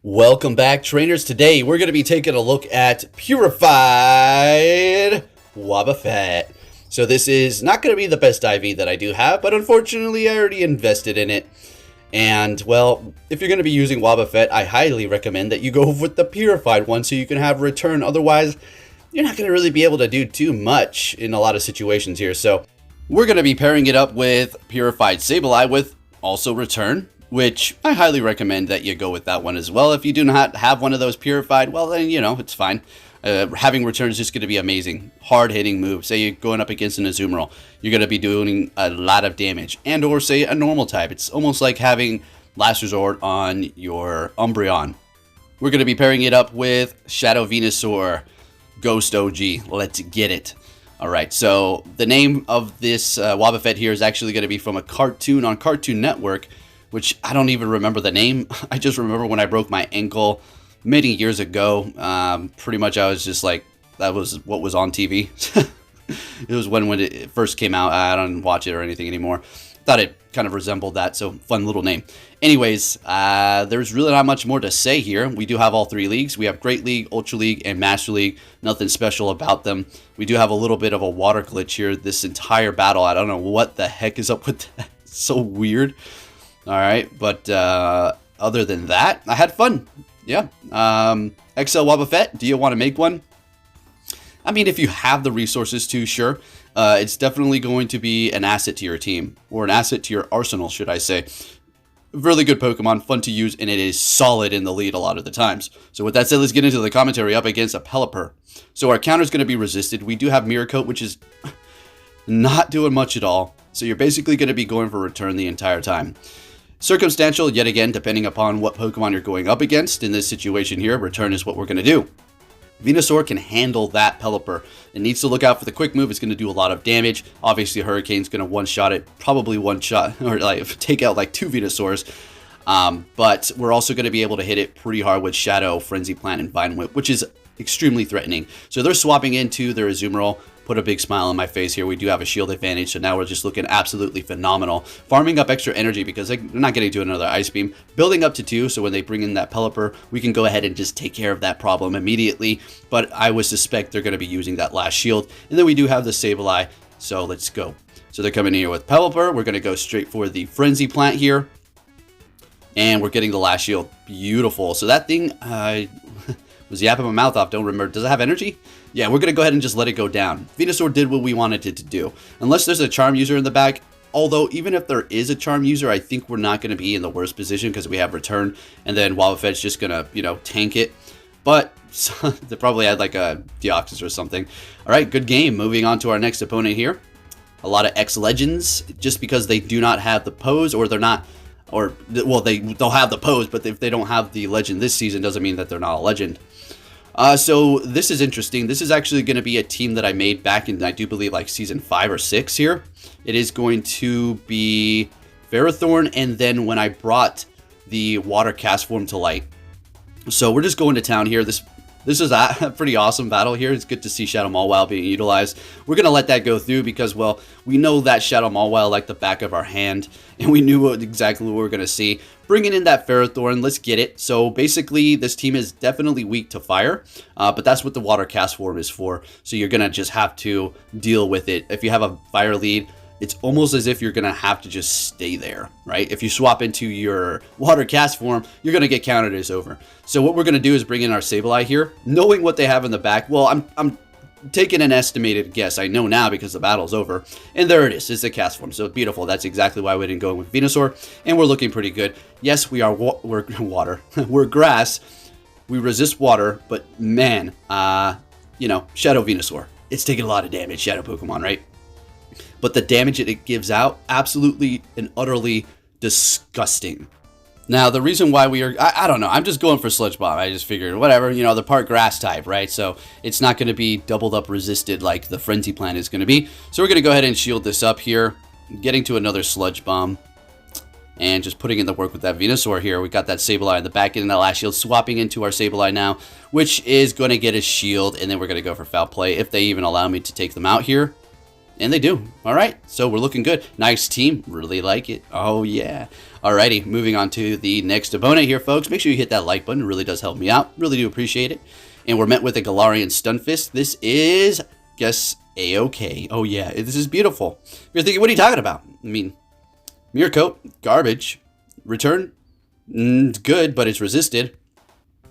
Welcome back, trainers. Today we're going to be taking a look at purified Wobbuffet. So this is not going to be the best IV that I do have, but unfortunately I already invested in it. And well, if you're going to be using Wobbuffet, I highly recommend that you go with the purified one so you can have return. Otherwise, you're not going to really be able to do too much in a lot of situations here. So we're going to be pairing it up with purified Sableye with also return, which I highly recommend that you go with that one as well. If you do not have one of those purified, well then, you know, it's fine. Having return is just going to be amazing. Hard-hitting move. Say you're going up against an Azumarill, you're going to be doing a lot of damage. And or say a normal type. It's almost like having Last Resort on your Umbreon. We're going to be pairing it up with Shadow Venusaur, Ghost OG. Let's get it. Alright, so the name of this Wobbuffet here is actually going to be from a cartoon on Cartoon Network, which I don't even remember the name. I just remember when I broke my ankle many years ago. Pretty much I was just like, that was what was on TV. It was when it first came out. I don't watch it or anything anymore. Thought it kind of resembled that, so fun little name. Anyways, there's really not much more to say here. We do have all three leagues. We have Great League, Ultra League, and Master League. Nothing special about them. We do have a little bit of a water glitch here. This entire battle, I don't know what the heck is up with that. It's so weird. Alright, but other than that, I had fun. Yeah. XL Wobbuffet, do you want to make one? I mean, if you have the resources to, sure. It's definitely going to be an asset to your team. Or an asset to your arsenal, should I say. Really good Pokemon, fun to use, and it is solid in the lead a lot of the times. So with that said, let's get into the commentary up against a Pelipper. So our counter is going to be resisted. We do have Mirror Coat, which is not doing much at all. So you're basically going to be going for return the entire time. Circumstantial, yet again, depending upon what Pokemon you're going up against. In this situation here, return is what we're going to do. Venusaur can handle that Pelipper. It needs to look out for the quick move. It's going to do a lot of damage. Obviously, Hurricane's going to one-shot it. Probably one-shot, or like take out like 2 Venusaurs. But we're also going to be able to hit it pretty hard with Shadow, Frenzy Plant, and Vine Whip, which is extremely threatening. So they're swapping into their Azumarill. Put a big smile on my face here. We do have a shield advantage, so now we're just looking absolutely phenomenal. Farming up extra energy because they're not getting to another Ice Beam. Building up to 2, so when they bring in that Pelipper, we can go ahead and just take care of that problem immediately. But I would suspect they're going to be using that last shield. And then we do have the Sableye, so let's go. So they're coming in here with Pelipper. We're going to go straight for the Frenzy Plant here. And we're getting the last shield. Beautiful. So that thing, was yapping my mouth off, don't remember. Does it have energy? Yeah, we're going to go ahead and just let it go down. Venusaur did what we wanted it to do. Unless there's a Charm user in the back. Although, even if there is a Charm user, I think we're not going to be in the worst position because we have return. And then Wobbuffet's just going to, you know, tank it. But they probably had like a Deoxys or something. Alright, good game. Moving on to our next opponent here. A lot of X-Legends. Just because they do not have the pose or they're not... Or, well, they'll have the pose, but if they don't have the legend this season, doesn't mean that they're not a legend. So this is interesting. This is actually going to be a team that I made back in, I do believe, like season 5 or 6 here. It is going to be Ferrothorn, and then when I brought the water cast form to light. So we're just going to town here. This is a pretty awesome battle here. It's good to see Shadow Mawile being utilized. We're going to let that go through because, well, we know that Shadow Mawile like the back of our hand, and we knew exactly what we were going to see. Bringing in that Ferrothorn, let's get it. So basically, this team is definitely weak to fire, but that's what the water cast form is for. So you're going to just have to deal with it. If you have a fire lead, it's almost as if you're going to have to just stay there, right? If you swap into your water cast form, you're going to get countered as over. So what we're going to do is bring in our Sableye here, knowing what they have in the back. Well, I'm taking an estimated guess. I know now because the battle's over. And there it is. It's a cast form. So beautiful. That's exactly why we didn't go with Venusaur. And we're looking pretty good. Yes, we are we're water. We're grass. We resist water. But man, you know, Shadow Venusaur. It's taking a lot of damage. Shadow Pokemon, right? But the damage that it gives out, absolutely and utterly disgusting. Now, the reason why we are, I don't know, I'm just going for Sludge Bomb. I just figured, whatever, you know, the part grass type, right? So it's not going to be doubled up resisted like the Frenzy Plant is going to be. So we're going to go ahead and shield this up here, getting to another Sludge Bomb, and just putting in the work with that Venusaur here. We got that Sableye in the back end, that last shield, swapping into our Sableye now, which is going to get a shield, and then we're going to go for Foul Play if they even allow me to take them out here. And they do. All right, so we're looking good. Nice team. Really like it. Oh, yeah. Alrighty, moving on to the next opponent here, folks. Make sure you hit that like button. It really does help me out. Really do appreciate it. And we're met with a Galarian Stunfisk. This is, guess, A-OK. Oh, yeah, this is beautiful. You're thinking, what are you talking about? I mean, Mirror Coat, garbage. Return, good, but it's resisted.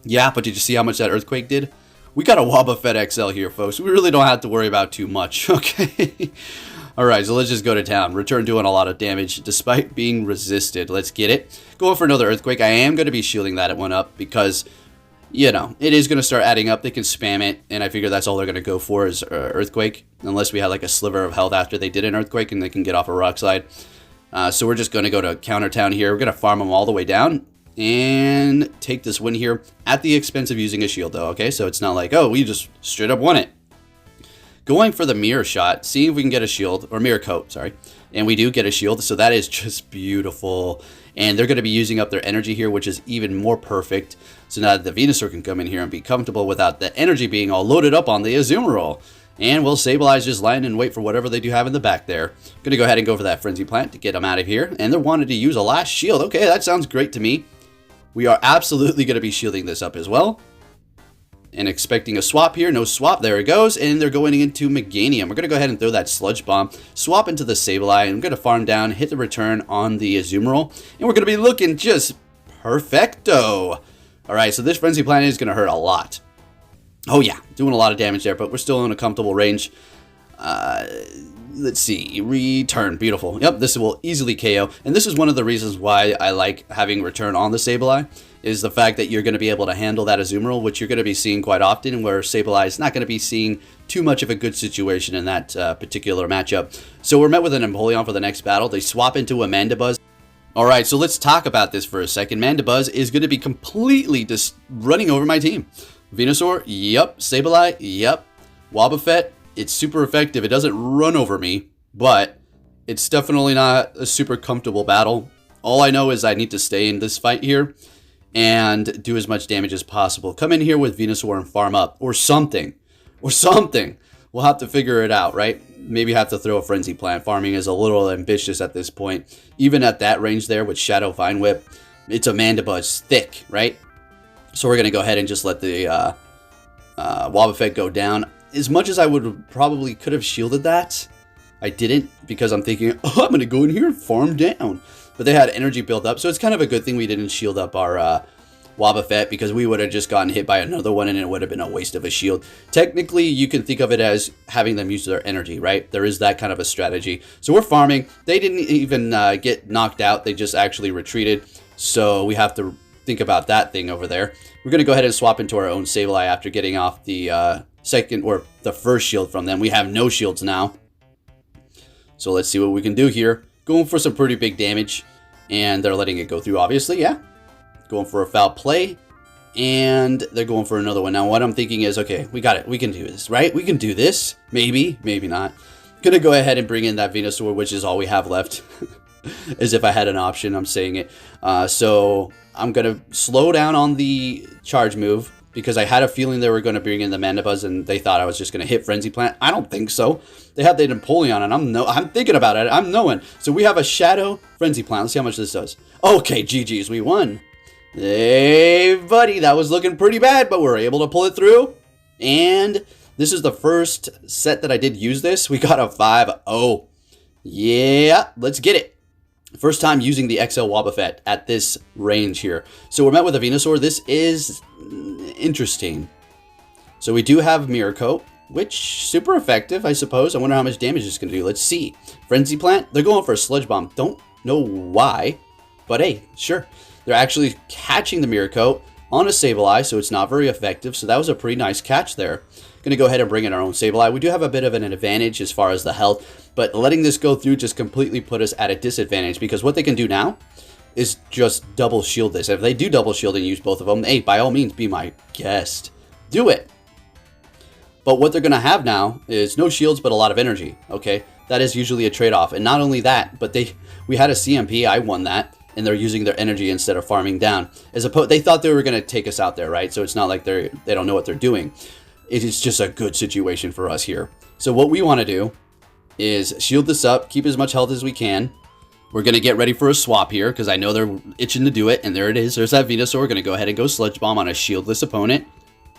Yeah, but did you see how much that Earthquake did? We got a Wobbuffet XL here, folks. We really don't have to worry about too much, okay? Alright, so let's just go to town. Return doing a lot of damage despite being resisted. Let's get it. Going for another Earthquake. I am going to be shielding that one up because, you know, it is going to start adding up. They can spam it, and I figure that's all they're going to go for is Earthquake. Unless we have like a sliver of health after they did an Earthquake and they can get off a Rock Slide. So we're just going to go to Counter Town here. We're going to farm them all the way down and take this win here at the expense of using a shield, though, okay? So it's not like, oh, we just straight up won it. Going for the mirror shot, seeing if we can get a shield, or mirror coat, sorry. And we do get a shield, so that is just beautiful. And they're going to be using up their energy here, which is even more perfect. So now that the Venusaur can come in here and be comfortable without the energy being all loaded up on the Azumarill. And we'll Sableye just line and wait for whatever they do have in the back there. Going to go ahead and go for that Frenzy Plant to get them out of here. And they're wanting to use a last shield. Okay, that sounds great to me. We are absolutely going to be shielding this up as well. And expecting a swap here. No swap. There it goes. And they're going into Meganium. We're going to go ahead and throw that Sludge Bomb. Swap into the Sableye. And we're going to farm down. Hit the return on the Azumarill. And we're going to be looking just perfecto. Alright, so this Frenzy Plant is going to hurt a lot. Oh yeah, doing a lot of damage there. But we're still in a comfortable range. Let's see. Return. Beautiful. Yep, this will easily KO. And this is one of the reasons why I like having return on the Sableye. Is the fact that you're going to be able to handle that Azumarill, which you're going to be seeing quite often, where Sableye is not going to be seeing too much of a good situation in that particular matchup. So we're met with an Empoleon for the next battle. They swap into a Mandibuzz. Alright, so let's talk about this for a second. Mandibuzz is going to be completely just running over my team. Venusaur, yep. Sableye, yep. Wobbuffet, it's super effective. It doesn't run over me, but it's definitely not a super comfortable battle. All I know is I need to stay in this fight here and do as much damage as possible. Come in here with Venusaur and farm up. Or something. Or something. We'll have to figure it out, right? Maybe have to throw a Frenzy Plant. Farming is a little ambitious at this point. Even at that range there with Shadow Vine Whip, it's a Mandibuzz thick, right? So we're going to go ahead and just let the Wobbuffet go down. As much as I would probably could have shielded that, I didn't because I'm thinking, oh, I'm going to go in here and farm down. But they had energy built up, so it's kind of a good thing we didn't shield up our Wobbuffet because we would have just gotten hit by another one and it would have been a waste of a shield. Technically, you can think of it as having them use their energy, right? There is that kind of a strategy. So we're farming. They didn't even get knocked out. They just actually retreated. So we have to think about that thing over there. We're going to go ahead and swap into our own Sableye after getting off the second or the first shield from them. We have no shields now. So let's see what we can do here. Going for some pretty big damage. And they're letting it go through, obviously, yeah. Going for a foul play. And they're going for another one. Now, what I'm thinking is, okay, we got it. We can do this, right? We can do this. Maybe, maybe not. Gonna go ahead and bring in that Venusaur, which is all we have left. As if I had an option, I'm saying it. So I'm gonna slow down on the charge move. Because I had a feeling they were going to bring in the Mandibuzz and they thought I was just going to hit Frenzy Plant. I don't think so. They had the Empoleon and I'm thinking about it. I'm knowing. So we have a Shadow Frenzy Plant. Let's see how much this does. Okay, GG's. We won. Hey, buddy. That was looking pretty bad, but we're able to pull it through. And this is the first set that I did use this. We got a 5-0. Yeah, let's get it. First time using the XL Wobbuffet at this range here. So we're met with a Venusaur. This is interesting. So we do have Mirror Coat, which super effective, I suppose. I wonder how much damage it's going to do. Let's see. Frenzy Plant. They're going for a Sludge Bomb. Don't know why, but hey, sure. They're actually catching the Mirror Coat on a Sableye, so it's not very effective. So that was a pretty nice catch there. Going to go ahead and bring in our own Sableye. We do have a bit of an advantage as far as the health, but letting this go through just completely put us at a disadvantage because what they can do now is just double shield this. If they do double shield and use both of them, hey, by all means, be my guest. Do it. But what they're going to have now is no shields, but a lot of energy, okay? That is usually a trade-off. And not only that, but we had a CMP, I won that, and they're using their energy instead of farming down. They thought they were going to take us out there, right? So it's not like they don't know what they're doing. It is just a good situation for us here. So what we want to do is shield this up, keep as much health as we can. We're going to get ready for a swap here because I know they're itching to do it. And there it is. There's that Venusaur. We're going to go ahead and go Sludge Bomb on a shieldless opponent.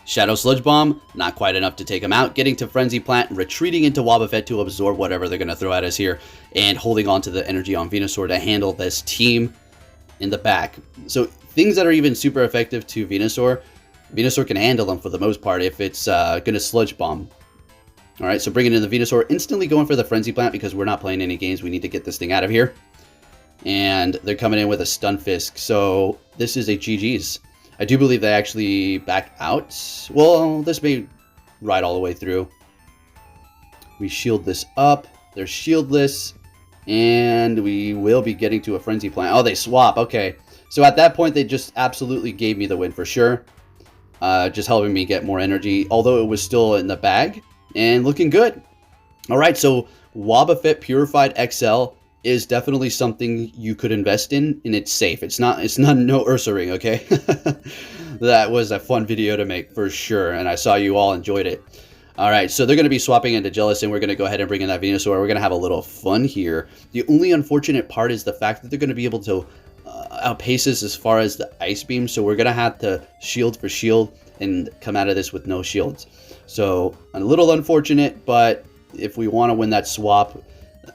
Shadow Sludge Bomb, not quite enough to take him out. Getting to Frenzy Plant, retreating into Wobbuffet to absorb whatever they're going to throw at us here. And holding on to the energy on Venusaur to handle this team in the back. So things that are even super effective to Venusaur, Venusaur can handle them for the most part if it's going to Sludge Bomb. Alright, so bringing in the Venusaur, instantly going for the Frenzy Plant because we're not playing any games. We need to get this thing out of here. And they're coming in with a Stunfisk. So this is a GG's. I do believe they actually back out. Well, this may ride all the way through. We shield this up. They're shieldless. And we will be getting to a Frenzy Plant. Oh, they swap. Okay. So at that point, they just absolutely gave me the win for sure. Just helping me get more energy. Although it was still in the bag. And looking good. Alright, so Wobbuffet Purified XL is definitely something you could invest in, and it's safe. It's not no Ursa Ring, okay? That was a fun video to make for sure, and I saw you all enjoyed it. All right, so they're going to be swapping into Jellicent. We're going to go ahead and bring in that Venusaur. We're going to have a little fun here. The only unfortunate part is the fact that they're going to be able to outpace us as far as the Ice Beam, so we're going to have to shield for shield and come out of this with no shields. So a little unfortunate, but if we want to win that swap,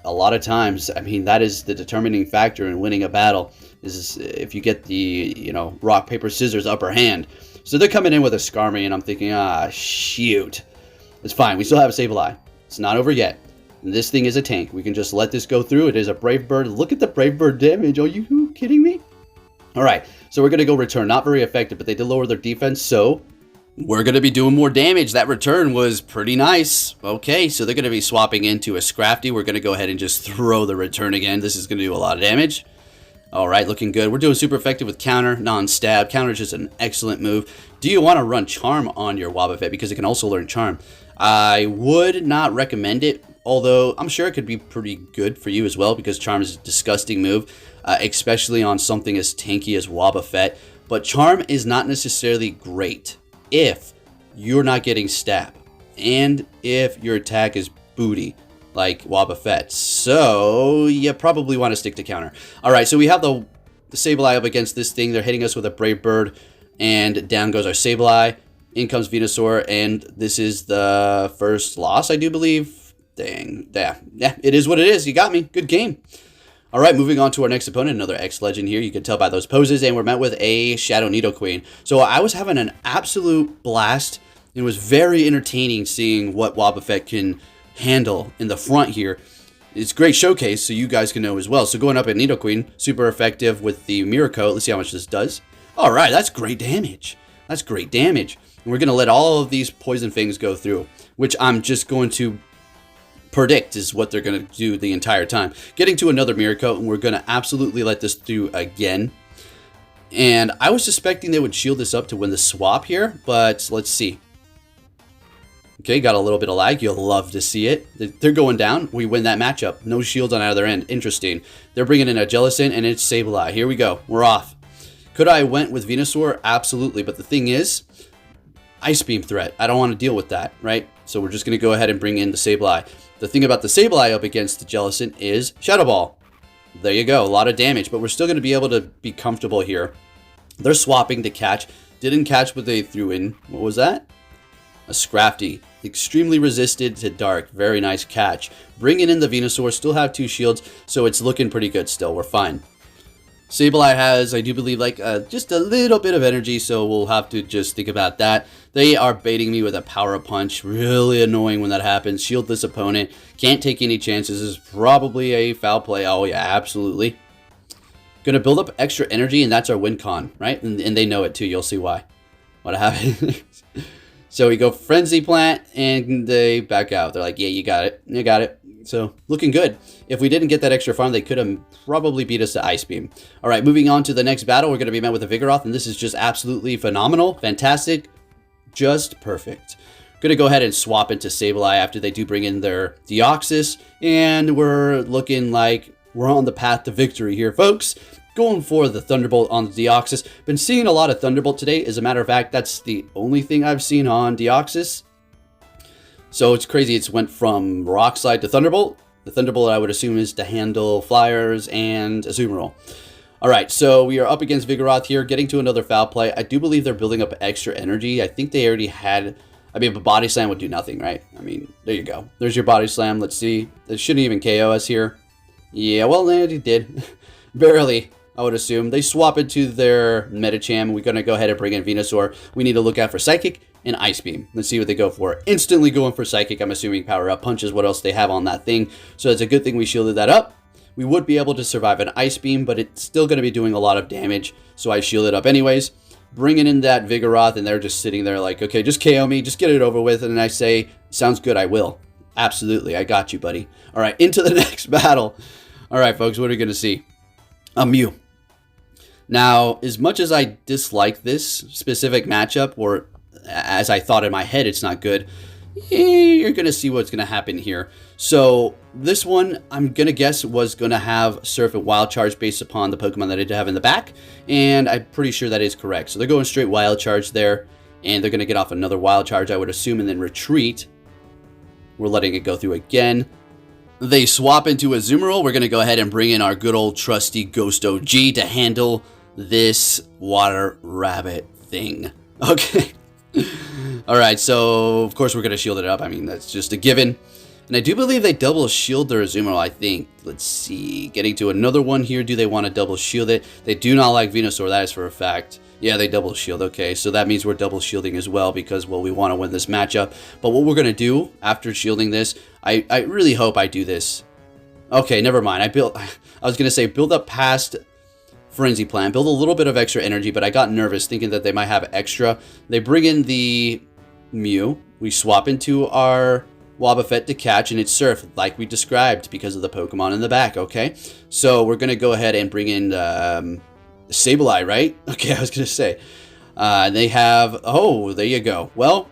a lot of times, I mean, that is the determining factor in winning a battle, is if you get the, you know, rock, paper, scissors upper hand. So they're coming in with a Skarmory, and I'm thinking, ah, shoot. It's fine. We still have a Sableye. It's not over yet. And this thing is a tank. We can just let this go through. It is a Brave Bird. Look at the Brave Bird damage. Are you kidding me? All right, so we're going to go return. Not very effective, but they did lower their defense, so we're going to be doing more damage. That return was pretty nice. Okay, so they're going to be swapping into a Scrafty. We're going to go ahead and just throw the return again. This is going to do a lot of damage. All right, looking good. We're doing super effective with counter, non-stab. Counter is just an excellent move. Do you want to run Charm on your Wobbuffet? Because it can also learn Charm. I would not recommend it, although I'm sure it could be pretty good for you as well, because Charm is a disgusting move, especially on something as tanky as Wobbuffet. But Charm is not necessarily great if you're not getting stab, and if your attack is booty, like Wobbuffet. So you probably want to stick to counter. Alright, so we have the Sableye up against this thing. They're hitting us with a Brave Bird, and down goes our Sableye. In comes Venusaur, and this is the first loss, I do believe. Dang. Yeah, it is what it is. You got me. Good game. All right, moving on to our next opponent, another X-Legend here. You can tell by those poses, and we're met with a Shadow Nidoqueen. So I was having an absolute blast. It was very entertaining seeing what Wobbuffet can handle in the front here. It's a great showcase, so you guys can know as well. So going up at Nidoqueen, super effective with the Mirror Coat. Let's see how much this does. All right, that's great damage. That's great damage. And we're going to let all of these poison things go through, which I'm just going to predict is what they're going to do the entire time. Getting to another Mirror Coat, and we're going to absolutely let this through again. And I was suspecting they would shield this up to win the swap here, but let's see. Okay, got a little bit of lag. You'll love to see it. They're going down. We win that matchup. No shields on either end. Interesting. They're bringing in a Jellicent, and it's Sableye. Here we go. We're off. Could I have went with Venusaur? Absolutely. But the thing is, Ice Beam threat. I don't want to deal with that, right? So we're just going to go ahead and bring in the Sableye. The thing about the Sableye up against the Jellicent is Shadow Ball. There you go. A lot of damage, but we're still going to be able to be comfortable here. They're swapping to catch. Didn't catch what they threw in. What was that? A Scrafty. Extremely resisted to dark. Very nice catch. Bringing in the Venusaur. Still have 2 shields, so it's looking pretty good still. We're fine. Sableye has, I do believe, like just a little bit of energy, so we'll have to just think about that. They are baiting me with a Power Punch. Really annoying when that happens. Shieldless opponent. Can't take any chances. This is probably a foul play. Oh, yeah, absolutely. Going to build up extra energy, and that's our win con, right? And they know it, too. You'll see why. What happened? So we go Frenzy Plant, and they back out. They're like, yeah, you got it. You got it. So, looking good. If we didn't get that extra farm, they could have probably beat us to Ice Beam. All right, moving on to the next battle, we're going to be met with a Vigoroth, and this is just absolutely phenomenal, fantastic, just perfect. Going to go ahead and swap into Sableye after they do bring in their Deoxys, and we're looking like we're on the path to victory here, folks. Going for the Thunderbolt on the Deoxys. Been seeing a lot of Thunderbolt today. As a matter of fact, that's the only thing I've seen on Deoxys. So it's crazy. It's went from Rock Slide to Thunderbolt. The Thunderbolt, I would assume, is to handle flyers and Azumarill. Alright, so we are up against Vigoroth here, getting to another foul play. I do believe they're building up extra energy. I think they already had... I mean, a Body Slam would do nothing, right? I mean, there you go. There's your Body Slam. Let's see. It shouldn't even KO us here. Yeah, well, it did. Barely, I would assume. They swap into their Medicham. We're going to go ahead and bring in Venusaur. We need to look out for Psychic and Ice Beam. Let's see what they go for. Instantly going for Psychic. I'm assuming Power Up Punch is what else they have on that thing. So it's a good thing we shielded that up. We would be able to survive an Ice Beam, but it's still going to be doing a lot of damage. So I shielded up anyways. Bringing in that Vigoroth, and they're just sitting there like, okay, just KO me, just get it over with. And I say, sounds good, I will. Absolutely, I got you, buddy. All right, into the next battle. All right, folks, what are we going to see? A Mew. Now, as much as I dislike this specific matchup, or as I thought in my head it's not good, you're going to see what's going to happen here. So this one, I'm going to guess, was going to have Surf and Wild Charge based upon the Pokemon that I did have in the back. And I'm pretty sure that is correct. So they're going straight Wild Charge there. And they're going to get off another Wild Charge, I would assume, and then retreat. We're letting it go through again. They swap into Azumarill. We're going to go ahead and bring in our good old trusty Ghost OG to handle this Water Rabbit thing. Okay. Alright, so of course we're going to shield it up. I mean, that's just a given. And I do believe they double shield their Azumarill, I think. Let's see. Getting to another one here. Do they want to double shield it? They do not like Venusaur, that is for a fact. Yeah, they double shield. Okay, so that means we're double shielding as well because, well, we want to win this matchup. But what we're going to do after shielding this, I really hope I do this. Okay, never mind. I was going to say build up past Frenzy Plant, build a little bit of extra energy, but I got nervous thinking that they might have extra. They bring in the Mew. We swap into our Wobbuffet to catch, and it's Surf, like we described, because of the Pokemon in the back, okay? So we're going to go ahead and bring in Sableye, right? Okay, I was going to say. They have... Oh, there you go. Well,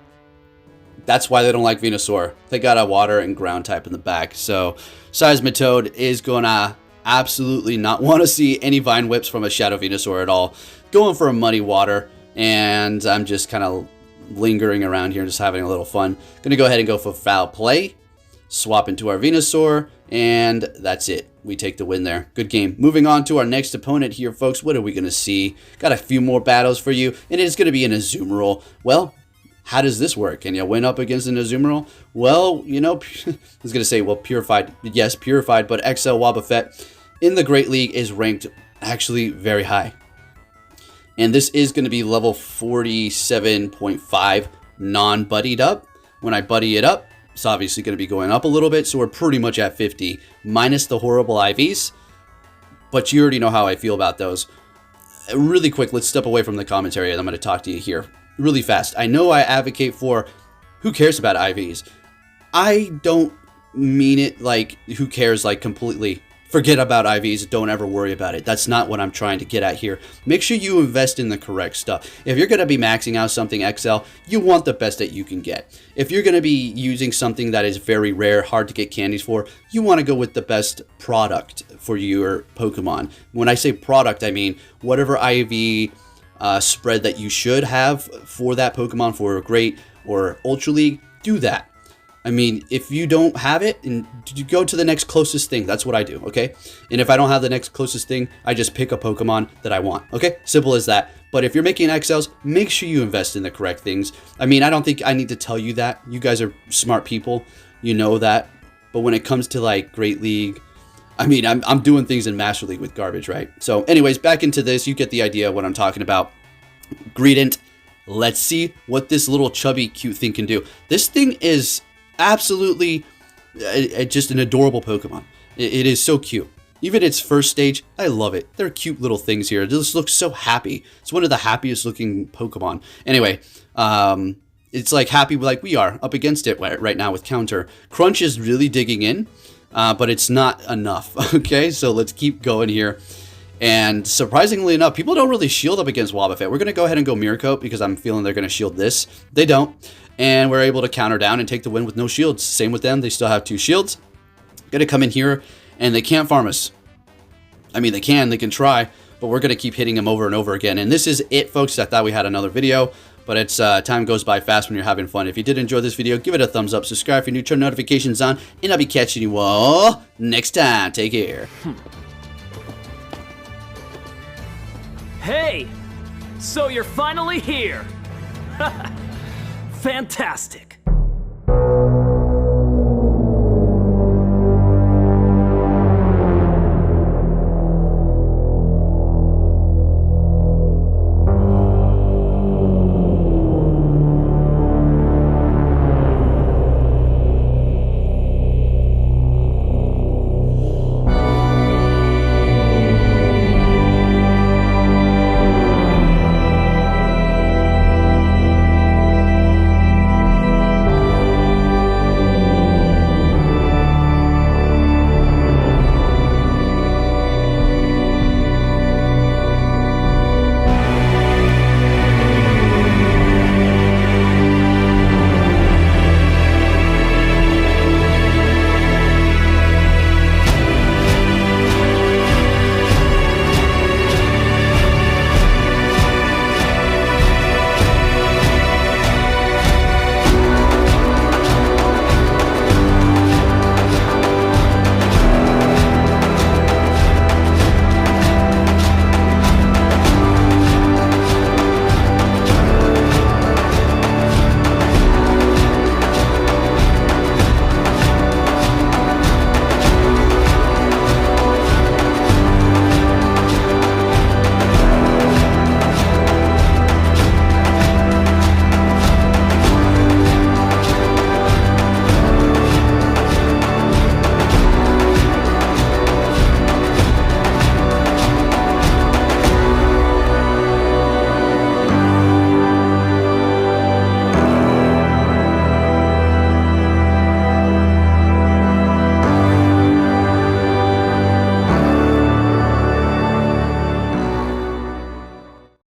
that's why they don't like Venusaur. They got a Water and Ground type in the back. So Seismitoad is going to absolutely not want to see any Vine Whips from a Shadow Venusaur at all. Going for a Muddy Water, and I'm just kind of lingering around here and just having a little fun. Gonna go ahead and go for Foul Play, swap into our Venusaur, and that's it. We take the win there. Good game. Moving on to our next opponent here, folks. What are we gonna see? Got a few more battles for you, and it's gonna be an Azumarill. Well, how does this work? Can you win up against an Azumarill? Well, you know, I was going to say, well, Purified. Yes, Purified, but XL Wobbuffet in the Great League is ranked actually very high. And this is going to be level 47.5 non-buddied up. When I buddy it up, it's obviously going to be going up a little bit, so we're pretty much at 50, minus the horrible IVs. But you already know how I feel about those. Really quick, let's step away from the commentary, and I'm going to talk to you here really fast. I know I advocate for who cares about IVs. I don't mean it like who cares, like completely forget about IVs, don't ever worry about it. That's not what I'm trying to get at here. Make sure you invest in the correct stuff. If you're going to be maxing out something XL, you want the best that you can get. If you're going to be using something that is very rare, hard to get candies for, you want to go with the best product for your Pokemon. When I say product, I mean whatever IV spread that you should have for that Pokemon for a Great or Ultra League, do that. I mean, if you don't have it, and you go to the next closest thing. That's what I do, okay? And if I don't have the next closest thing, I just pick a Pokemon that I want, okay? Simple as that. But if you're making XLs, make sure you invest in the correct things. I mean, I don't think I need to tell you that. You guys are smart people. You know that. But when it comes to, like, Great League, I mean, I'm doing things in Master League with garbage, right? So, anyways, back into this. You get the idea of what I'm talking about. Greedent. Let's see what this little chubby, cute thing can do. This thing is absolutely just an adorable Pokemon. It is so cute. Even its first stage, I love it. They're cute little things here. It just looks so happy. It's one of the happiest looking Pokemon. Anyway, it's like happy like we are up against it right now with counter. Crunch is really digging in, but it's not enough. Okay, so let's keep going here. And surprisingly enough, people don't really shield up against Wobbuffet. We're going to go ahead and go Mirror Coat because I'm feeling they're going to shield this. They don't. And we're able to counter down and take the win with no shields. Same with them. They still have 2 shields. Going to come in here, and they can't farm us. I mean, they can try, but we're going to keep hitting him over and over again. And this is it, folks. I thought we had another video, but it's time goes by fast when you're having fun. If you did enjoy this video, give it a thumbs up, subscribe if you're new, turn notifications on, and I'll be catching you all next time. Take care. Hey! So you're finally here! Fantastic!